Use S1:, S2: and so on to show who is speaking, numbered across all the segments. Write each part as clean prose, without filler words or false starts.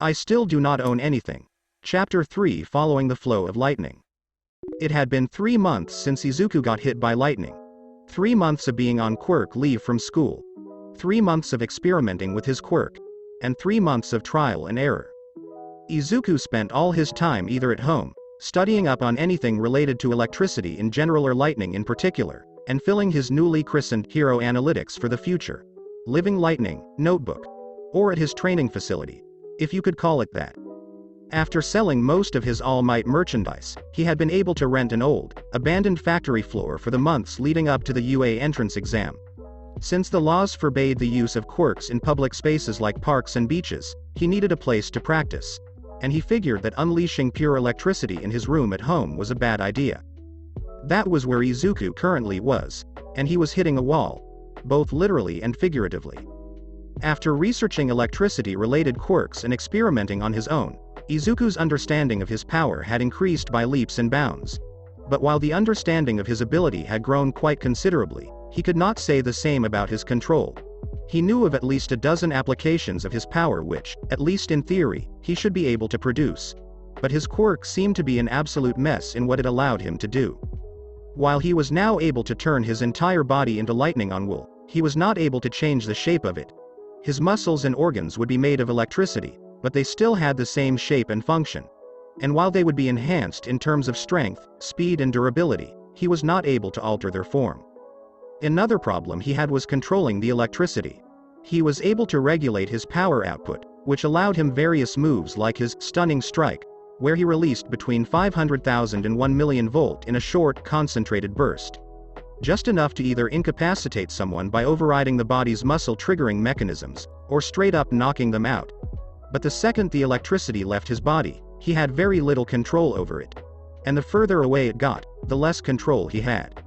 S1: I still do not own anything. Chapter 3 Following the Flow of Lightning. It had been 3 months since Izuku got hit by lightning. 3 months of being on Quirk leave from school. 3 months of experimenting with his quirk. And 3 months of trial and error. Izuku spent all his time either at home, studying up on anything related to electricity in general or lightning in particular, and filling his newly christened Hero Analytics for the Future Living Lightning notebook. Or at his training facility, if you could call it that. After selling most of his All Might merchandise, he had been able to rent an old, abandoned factory floor for the months leading up to the UA entrance exam. Since the laws forbade the use of quirks in public spaces like parks and beaches, he needed a place to practice. And he figured that unleashing pure electricity in his room at home was a bad idea. That was where Izuku currently was, and he was hitting a wall, both literally and figuratively. After researching electricity-related quirks and experimenting on his own, Izuku's understanding of his power had increased by leaps and bounds. But while the understanding of his ability had grown quite considerably, he could not say the same about his control. He knew of at least a dozen applications of his power which, at least in theory, he should be able to produce. But his quirk seemed to be an absolute mess in what it allowed him to do. While he was now able to turn his entire body into lightning on wool, he was not able to change the shape of it. His muscles and organs would be made of electricity, but they still had the same shape and function. And while they would be enhanced in terms of strength, speed and durability, he was not able to alter their form. Another problem he had was controlling the electricity. He was able to regulate his power output, which allowed him various moves like his Stunning Strike, where he released between 500,000 and 1 million volt in a short, concentrated burst. Just enough to either incapacitate someone by overriding the body's muscle triggering mechanisms, or straight up knocking them out. But the second the electricity left his body, he had very little control over it. And the further away it got, the less control he had.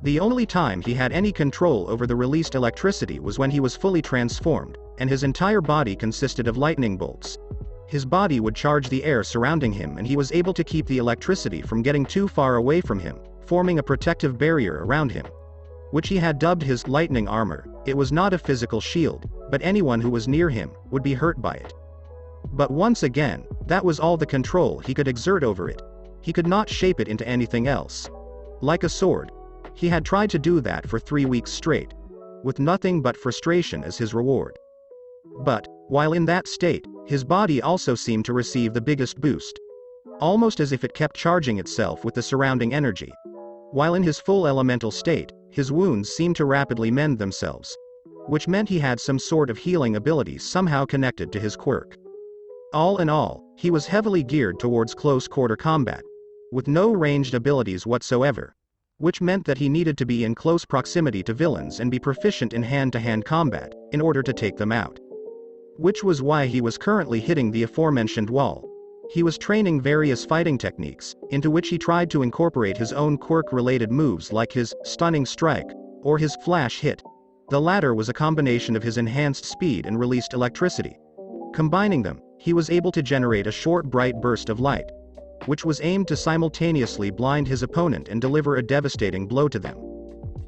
S1: The only time he had any control over the released electricity was when he was fully transformed, and his entire body consisted of lightning bolts. His body would charge the air surrounding him and he was able to keep the electricity from getting too far away from him, forming a protective barrier around him, which he had dubbed his lightning armor. It was not a physical shield, but anyone who was near him would be hurt by it. But once again, that was all the control he could exert over it. He could not shape it into anything else. Like a sword. He had tried to do that for 3 weeks straight, with nothing but frustration as his reward. But, while in that state, his body also seemed to receive the biggest boost. Almost as if it kept charging itself with the surrounding energy. While in his full elemental state, his wounds seemed to rapidly mend themselves. Which meant he had some sort of healing ability somehow connected to his quirk. All in all, he was heavily geared towards close-quarter combat, with no ranged abilities whatsoever. Which meant that he needed to be in close proximity to villains and be proficient in hand-to-hand combat, in order to take them out. Which was why he was currently hitting the aforementioned wall. He was training various fighting techniques, into which he tried to incorporate his own quirk-related moves like his Stunning Strike, or his Flash Hit. The latter was a combination of his enhanced speed and released electricity. Combining them, he was able to generate a short bright burst of light, which was aimed to simultaneously blind his opponent and deliver a devastating blow to them.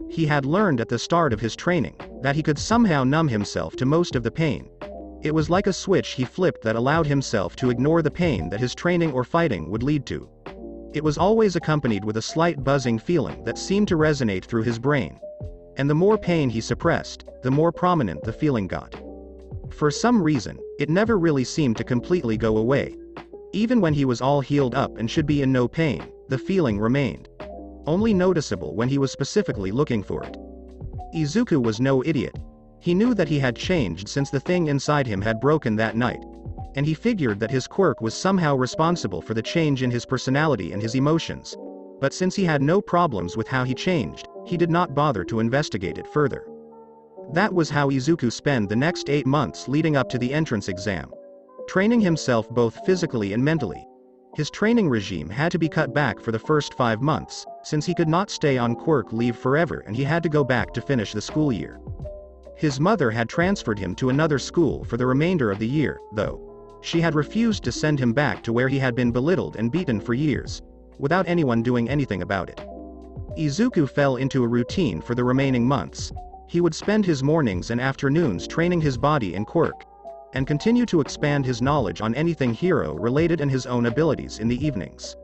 S1: He had learned at the start of his training, that he could somehow numb himself to most of the pain. It was like a switch he flipped that allowed himself to ignore the pain that his training or fighting would lead to. It was always accompanied with a slight buzzing feeling that seemed to resonate through his brain. And the more pain he suppressed, the more prominent the feeling got. For some reason, it never really seemed to completely go away. Even when he was all healed up and should be in no pain, the feeling remained. Only noticeable when he was specifically looking for it. Izuku was no idiot. He knew that he had changed since the thing inside him had broken that night. And he figured that his quirk was somehow responsible for the change in his personality and his emotions. But since he had no problems with how he changed, he did not bother to investigate it further. That was how Izuku spent the next 8 months leading up to the entrance exam. Training himself both physically and mentally. His training regime had to be cut back for the first 5 months, since he could not stay on quirk leave forever and he had to go back to finish the school year. His mother had transferred him to another school for the remainder of the year, though. She had refused to send him back to where he had been belittled and beaten for years, without anyone doing anything about it. Izuku fell into a routine for the remaining months. He would spend his mornings and afternoons training his body in quirk. and continue to expand his knowledge on anything hero-related and his own abilities in the evenings.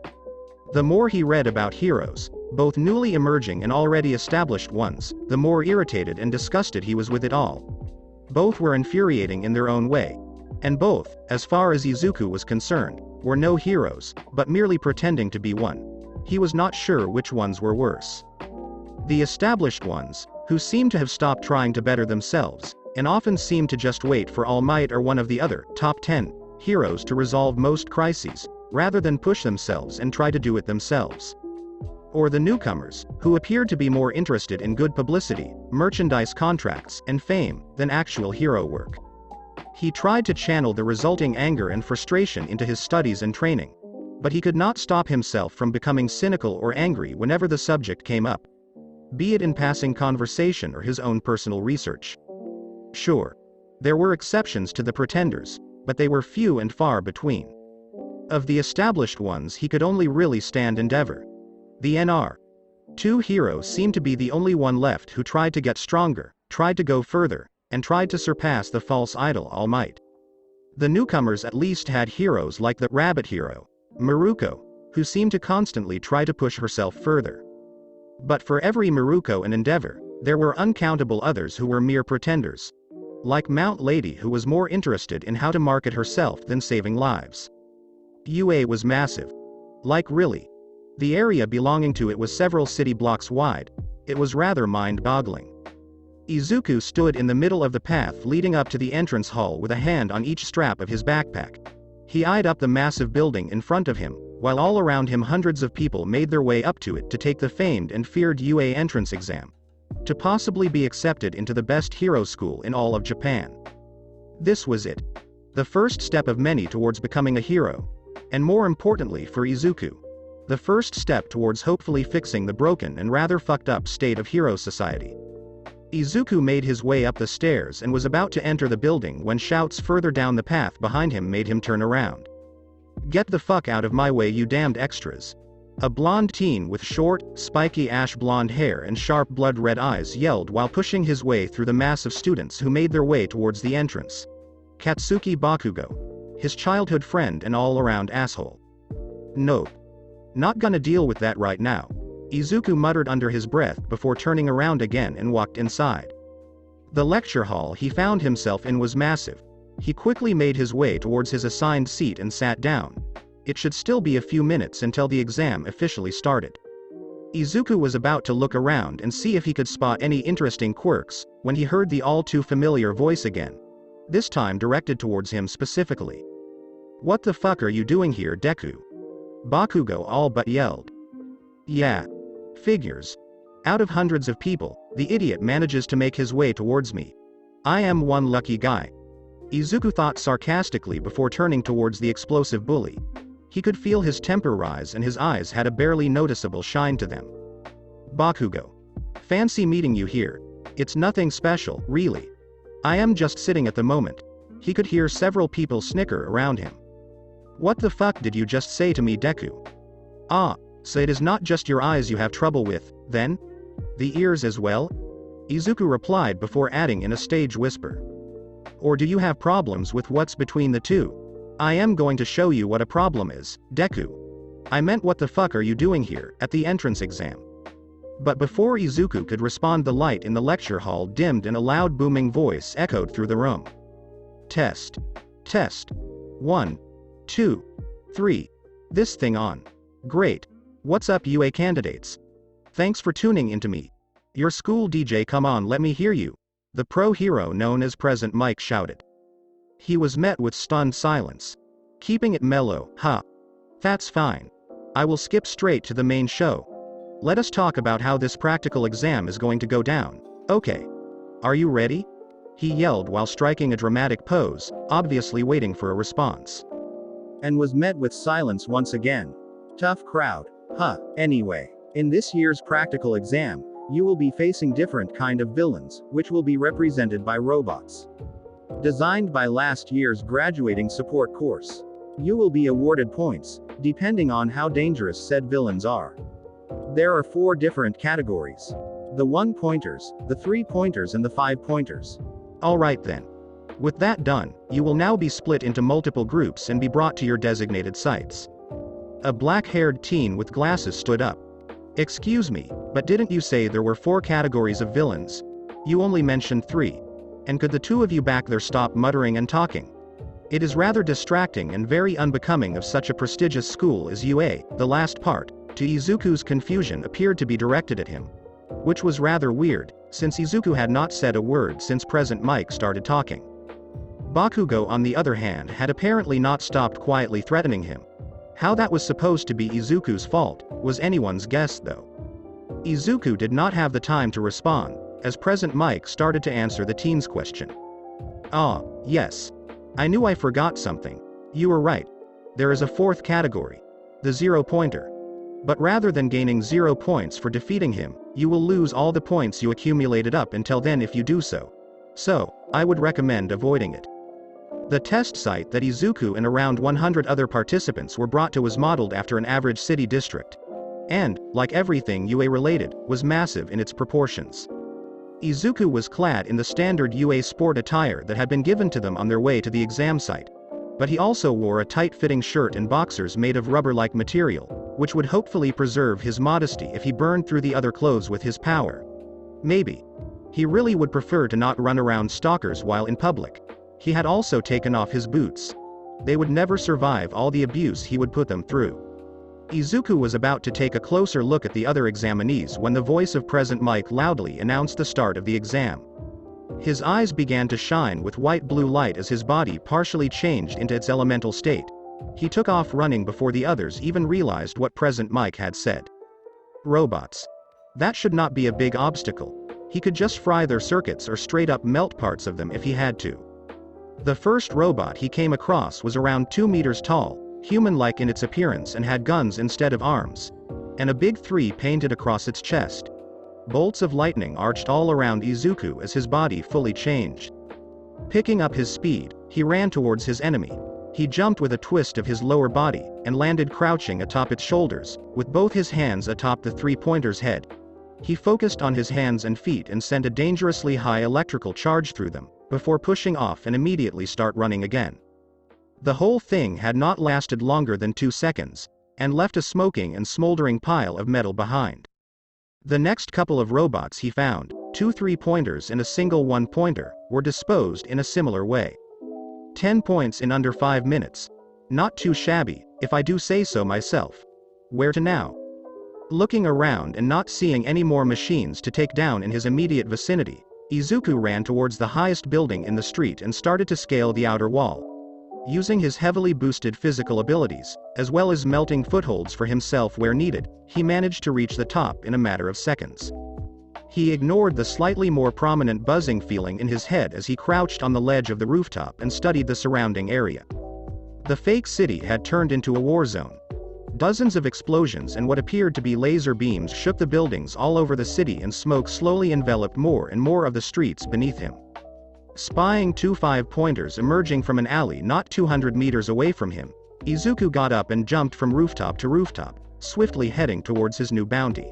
S1: The more he read about heroes, both newly emerging and already established ones, the more irritated and disgusted he was with it all. Both were infuriating in their own way. And both, as far as Izuku was concerned, were no heroes, but merely pretending to be one. He was not sure which ones were worse. The established ones, who seemed to have stopped trying to better themselves, and often seemed to just wait for All Might or one of the other top 10 heroes to resolve most crises, rather than push themselves and try to do it themselves. Or the newcomers, who appeared to be more interested in good publicity, merchandise contracts, and fame, than actual hero work. He tried to channel the resulting anger and frustration into his studies and training. But he could not stop himself from becoming cynical or angry whenever the subject came up, be it in passing conversation or his own personal research. Sure, there were exceptions to the pretenders, but they were few and far between. Of the established ones he could only really stand Endeavor. The NR2 hero seemed to be the only one left who tried to get stronger, tried to go further, and tried to surpass the false idol All Might. The newcomers at least had heroes like the rabbit hero, Maruko, who seemed to constantly try to push herself further. But for every Maruko and Endeavor, there were uncountable others who were mere pretenders. Like Mount Lady, who was more interested in how to market herself than saving lives. UA was massive. Like really. The area belonging to it was several city blocks wide. It was rather mind-boggling. Izuku stood in the middle of the path leading up to the entrance hall with a hand on each strap of his backpack. He eyed up the massive building in front of him, while all around him hundreds of people made their way up to it to take the famed and feared UA entrance exam. To possibly be accepted into the best hero school in all of Japan. This was it. The first step of many towards becoming a hero. And more importantly for Izuku, the first step towards hopefully fixing the broken and rather fucked up state of hero society. Izuku made his way up the stairs and was about to enter the building when shouts further down the path behind him made him turn around. "Get the fuck out of my way, you damned extras." A blonde teen with short, spiky ash blonde hair and sharp blood-red eyes yelled while pushing his way through the mass of students who made their way towards the entrance. Katsuki Bakugo. His childhood friend and all-around asshole. "Nope. Not gonna deal with that right now," Izuku muttered under his breath before turning around again and walked inside. The lecture hall he found himself in was massive. He quickly made his way towards his assigned seat and sat down. It should still be a few minutes until the exam officially started. Izuku was about to look around and see if he could spot any interesting quirks, when he heard the all-too-familiar voice again. This time directed towards him specifically. "What the fuck are you doing here, Deku?" Bakugo all but yelled. "Yeah. Figures. Out of hundreds of people, the idiot manages to make his way towards me. I am one lucky guy." Izuku thought sarcastically before turning towards the explosive bully. He could feel his temper rise and his eyes had a barely noticeable shine to them. "Bakugo. Fancy meeting you here. It's nothing special, really. I am just sitting at the moment." He could hear several people snicker around him. "What the fuck did you just say to me, Deku?" "Ah, so it is not just your eyes you have trouble with, then? The ears as well?" Izuku replied before adding in a stage whisper. "Or do you have problems with what's between the two? I am going to show you what a problem is, Deku. I meant what the fuck are you doing here, at the entrance exam?" But before Izuku could respond, the light in the lecture hall dimmed and a loud booming voice echoed through the room. "Test. Test. 1, 2, 3. This thing on. Great. What's up, UA candidates? Thanks for tuning into me. Your school DJ, come on, let me hear you," the pro hero known as Present Mike shouted. He was met with stunned silence. "Keeping it mellow, huh? That's fine. I will skip straight to the main show. Let us talk about how this practical exam is going to go down, okay? Are you ready?" he yelled while striking a dramatic pose, obviously waiting for a response. And was met with silence once again. Tough crowd, huh? Anyway, in this year's practical exam, you will be facing different kind of villains, which will be represented by robots. Designed by last year's graduating support course. You will be awarded points, depending on how dangerous said villains are. There are 4 different categories. The 1-pointers, the 3-pointers and the 5-pointers. Alright then. With that done, you will now be split into multiple groups and be brought to your designated sites. A black-haired teen with glasses stood up. Excuse me, but didn't you say there were 4 categories of villains? You only mentioned 3. And could the two of you back there stop muttering and talking? It is rather distracting and very unbecoming of such a prestigious school as UA. The last part, to Izuku's confusion, appeared to be directed at him. Which was rather weird, since Izuku had not said a word since Present Mike started talking. Bakugo, on the other hand, had apparently not stopped quietly threatening him. How that was supposed to be Izuku's fault was anyone's guess though. Izuku did not have the time to respond, as Present Mike started to answer the teen's question. Ah, yes. I knew I forgot something. You were right. There is a 4th category. The 0-pointer. But rather than gaining 0 points for defeating him, you will lose all the points you accumulated up until then if you do so. So, I would recommend avoiding it. The test site that Izuku and around 100 other participants were brought to was modeled after an average city district. And, like everything UA related, was massive in its proportions. Izuku was clad in the standard UA sport attire that had been given to them on their way to the exam site. But he also wore a tight-fitting shirt and boxers made of rubber-like material, which would hopefully preserve his modesty if he burned through the other clothes with his power. Maybe. He really would prefer to not run around stalkers while in public. He had also taken off his boots. They would never survive all the abuse he would put them through. Izuku was about to take a closer look at the other examinees when the voice of Present Mike loudly announced the start of the exam. His eyes began to shine with white-blue light as his body partially changed into its elemental state. He took off running before the others even realized what Present Mike had said. Robots. That should not be a big obstacle. He could just fry their circuits or straight up melt parts of them if he had to. The first robot he came across was around 2 meters tall, human-like in its appearance and had guns instead of arms. And a big 3 painted across its chest. Bolts of lightning arched all around Izuku as his body fully changed. Picking up his speed, he ran towards his enemy. He jumped with a twist of his lower body, and landed crouching atop its shoulders, with both his hands atop the 3-pointer's head. He focused on his hands and feet and sent a dangerously high electrical charge through them, before pushing off and immediately start running again. The whole thing had not lasted longer than 2 seconds, and left a smoking and smoldering pile of metal behind. The next couple of robots he found, 2 3-pointers and a single 1-pointer, were disposed in a similar way. 10 points in under 5 minutes. Not too shabby, if I do say so myself. Where to now? Looking around and not seeing any more machines to take down in his immediate vicinity, Izuku ran towards the highest building in the street and started to scale the outer wall. Using his heavily boosted physical abilities, as well as melting footholds for himself where needed, he managed to reach the top in a matter of seconds. He ignored the slightly more prominent buzzing feeling in his head as he crouched on the ledge of the rooftop and studied the surrounding area. The fake city had turned into a war zone. Dozens of explosions and what appeared to be laser beams shook the buildings all over the city, and smoke slowly enveloped more and more of the streets beneath him. Spying 2 5-pointers emerging from an alley not 200 meters away from him, Izuku got up and jumped from rooftop to rooftop, swiftly heading towards his new bounty.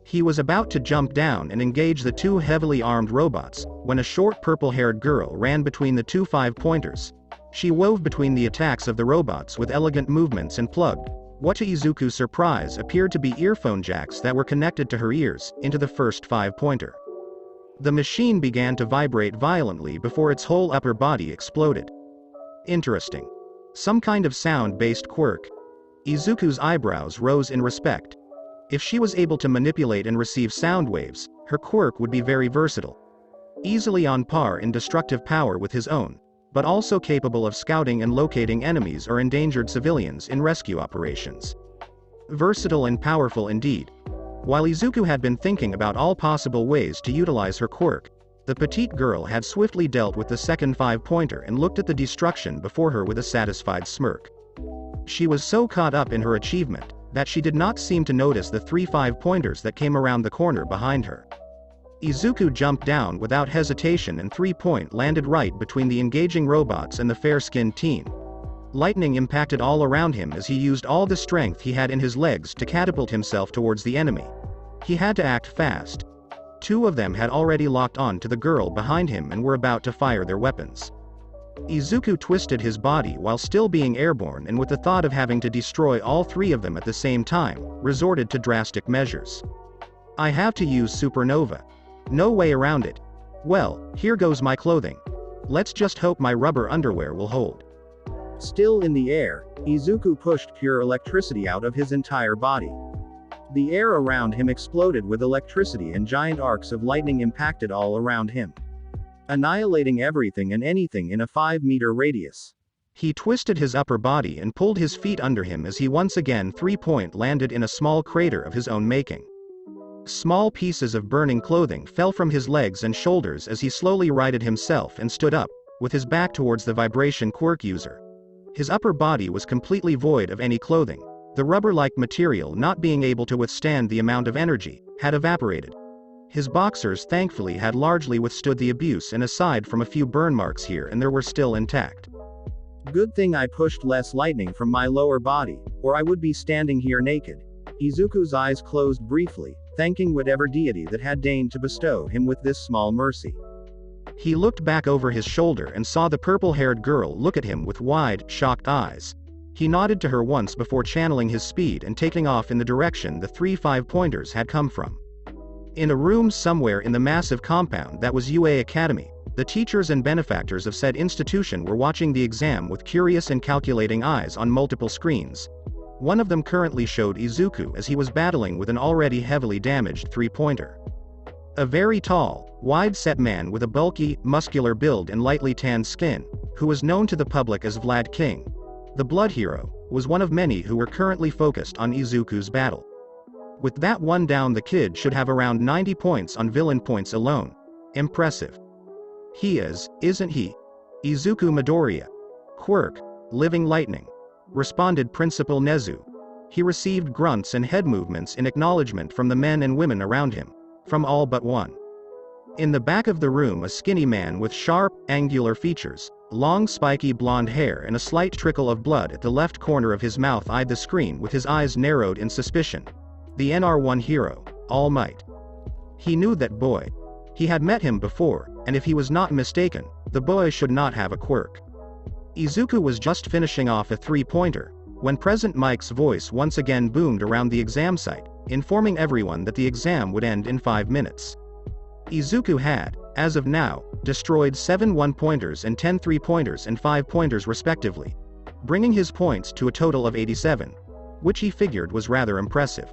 S1: He was about to jump down and engage the 2 heavily armed robots, when a short purple-haired girl ran between the 2 5-pointers. She wove between the attacks of the robots with elegant movements and plugged, what to Izuku's surprise appeared to be earphone jacks that were connected to her ears, into the first 5-pointer. The machine began to vibrate violently before its whole upper body exploded. Interesting. Some kind of sound-based quirk. Izuku's eyebrows rose in respect. If she was able to manipulate and receive sound waves, her quirk would be very versatile. Easily on par in destructive power with his own, but also capable of scouting and locating enemies or endangered civilians in rescue operations. Versatile and powerful indeed. While Izuku had been thinking about all possible ways to utilize her quirk, the petite girl had swiftly dealt with the second 5-pointer and looked at the destruction before her with a satisfied smirk. She was so caught up in her achievement, that she did not seem to notice the 3 5-pointers that came around the corner behind her. Izuku jumped down without hesitation and 3-point landed right between the engaging robots and the fair-skinned teen. Lightning impacted all around him as he used all the strength he had in his legs to catapult himself towards the enemy. He had to act fast. 2 of them had already locked on to the girl behind him and were about to fire their weapons. Izuku twisted his body while still being airborne, and with the thought of having to destroy all three of them at the same time, resorted to drastic measures. I have to use supernova. No way around it. Well, here goes my clothing. Let's just hope my rubber underwear will hold. Still in the air, Izuku pushed pure electricity out of his entire body. The air around him exploded with electricity, and giant arcs of lightning impacted all around him, annihilating everything and anything in a 5-meter radius. He twisted his upper body and pulled his feet under him as he once again 3-point landed in a small crater of his own making. Small pieces of burning clothing fell from his legs and shoulders as he slowly righted himself and stood up, with his back towards the vibration quirk user. His upper body was completely void of any clothing. The rubber-like material, not being able to withstand the amount of energy, had evaporated. His boxers thankfully had largely withstood the abuse, and aside from a few burn marks here and there, were still intact. Good thing I pushed less lightning from my lower body, or I would be standing here naked. Izuku's eyes closed briefly, thanking whatever deity that had deigned to bestow him with this small mercy. He looked back over his shoulder and saw the purple-haired girl look at him with wide, shocked eyes. He nodded to her once before channeling his speed and taking off in the direction the 3 5-pointers had come from. In a room somewhere in the massive compound that was UA Academy, the teachers and benefactors of said institution were watching the exam with curious and calculating eyes on multiple screens. One of them currently showed Izuku as he was battling with an already heavily damaged 3-pointer. A very tall, wide-set man with a bulky, muscular build and lightly tanned skin, who was known to the public as Vlad King, the Blood Hero, was one of many who were currently focused on Izuku's battle. With that one down, the kid should have around 90 points on villain points alone. Impressive. He is, isn't he? Izuku Midoriya. Quirk, living lightning, responded Principal Nezu. He received grunts and head movements in acknowledgement from the men and women around him, from all but one. In the back of the room, a skinny man with sharp, angular features, long spiky blonde hair and a slight trickle of blood at the left corner of his mouth eyed the screen with his eyes narrowed in suspicion. The NR1 hero, All Might. He knew that boy. He had met him before, and if he was not mistaken, the boy should not have a quirk. Izuku was just finishing off a 3-pointer, when President Mike's voice once again boomed around the exam site, informing everyone that the exam would end in 5 minutes. Izuku had, as of now, destroyed 7 1-pointers and 10 3-pointers and 5-pointers respectively, bringing his points to a total of 87, which he figured was rather impressive.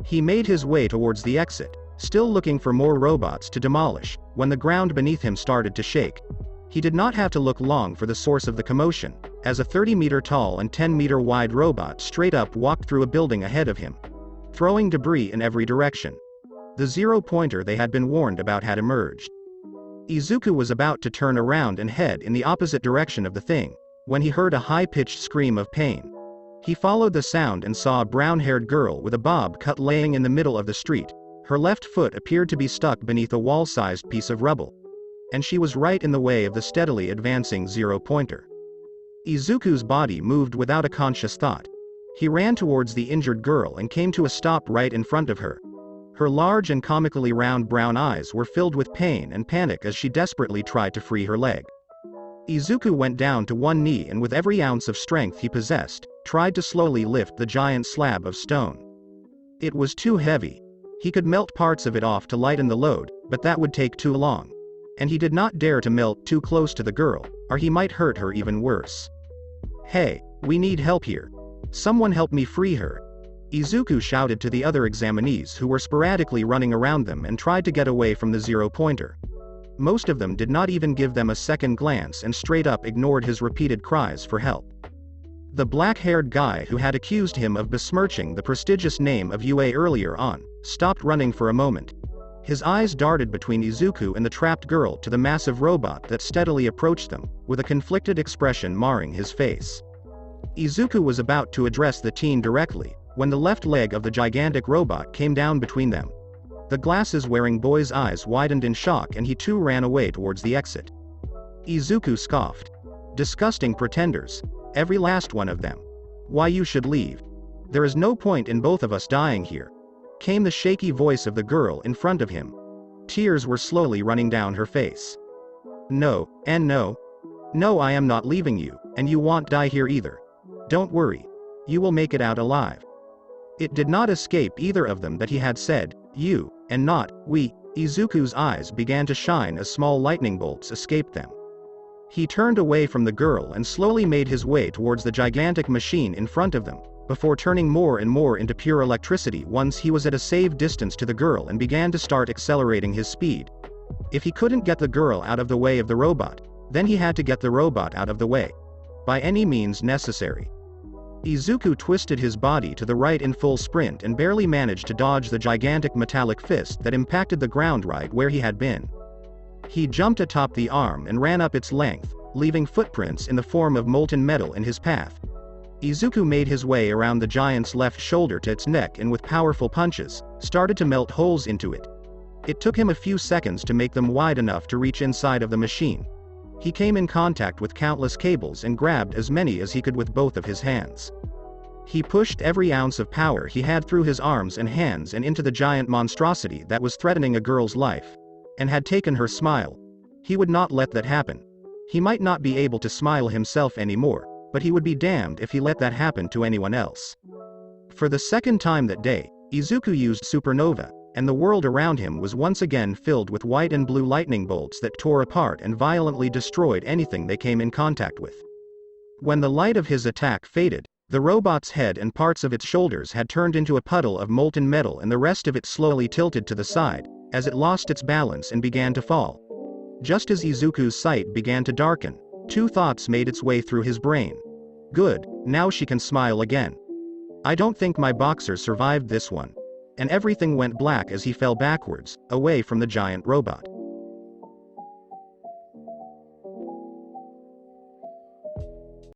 S1: He made his way towards the exit, still looking for more robots to demolish, when the ground beneath him started to shake. He did not have to look long for the source of the commotion, as a 30-meter tall and 10-meter wide robot straight up walked through a building ahead of him, throwing debris in every direction. The 0-pointer they had been warned about had emerged. Izuku was about to turn around and head in the opposite direction of the thing, when he heard a high-pitched scream of pain. He followed the sound and saw a brown-haired girl with a bob cut laying in the middle of the street. Her left foot appeared to be stuck beneath a wall-sized piece of rubble, and she was right in the way of the steadily advancing 0-pointer. Izuku's body moved without a conscious thought. He ran towards the injured girl and came to a stop right in front of her. Her large and comically round brown eyes were filled with pain and panic as she desperately tried to free her leg. Izuku went down to one knee and with every ounce of strength he possessed, tried to slowly lift the giant slab of stone. It was too heavy. He could melt parts of it off to lighten the load, but that would take too long. And he did not dare to melt too close to the girl, or he might hurt her even worse. "Hey, we need help here. Someone help me free her," Izuku shouted to the other examinees who were sporadically running around them and tried to get away from the 0-pointer. Most of them did not even give them a second glance and straight up ignored his repeated cries for help. The black-haired guy who had accused him of besmirching the prestigious name of UA earlier on, stopped running for a moment. His eyes darted between Izuku and the trapped girl to the massive robot that steadily approached them, with a conflicted expression marring his face. Izuku was about to address the teen directly, when the left leg of the gigantic robot came down between them. The glasses-wearing boy's eyes widened in shock and he too ran away towards the exit. Izuku scoffed. "Disgusting pretenders. Every last one of them. Why, you should leave. There is no point in both of us dying here," came the shaky voice of the girl in front of him. Tears were slowly running down her face. "No, and no. No, I am not leaving you, and you won't die here either. Don't worry. You will make it out alive. It did not escape either of them that he had said, you, and not, we. Izuku's eyes began to shine as small lightning bolts escaped them. He turned away from the girl and slowly made his way towards the gigantic machine in front of them, before turning more and more into pure electricity once he was at a safe distance to the girl and began to start accelerating his speed. If he couldn't get the girl out of the way of the robot, then he had to get the robot out of the way. By any means necessary. Izuku twisted his body to the right in full sprint and barely managed to dodge the gigantic metallic fist that impacted the ground right where he had been. He jumped atop the arm and ran up its length, leaving footprints in the form of molten metal in his path. Izuku made his way around the giant's left shoulder to its neck and with powerful punches, started to melt holes into it. It took him a few seconds to make them wide enough to reach inside of the machine. He came in contact with countless cables and grabbed as many as he could with both of his hands. He pushed every ounce of power he had through his arms and hands and into the giant monstrosity that was threatening a girl's life. And had taken her smile. He would not let that happen. He might not be able to smile himself anymore, but he would be damned if he let that happen to anyone else. For the second time that day, Izuku used supernova, and the world around him was once again filled with white and blue lightning bolts that tore apart and violently destroyed anything they came in contact with. When the light of his attack faded, the robot's head and parts of its shoulders had turned into a puddle of molten metal and the rest of it slowly tilted to the side, as it lost its balance and began to fall. Just as Izuku's sight began to darken, two thoughts made its way through his brain. Good, now she can smile again. I don't think my boxer survived this one. And everything went black as he fell backwards, away from the giant robot.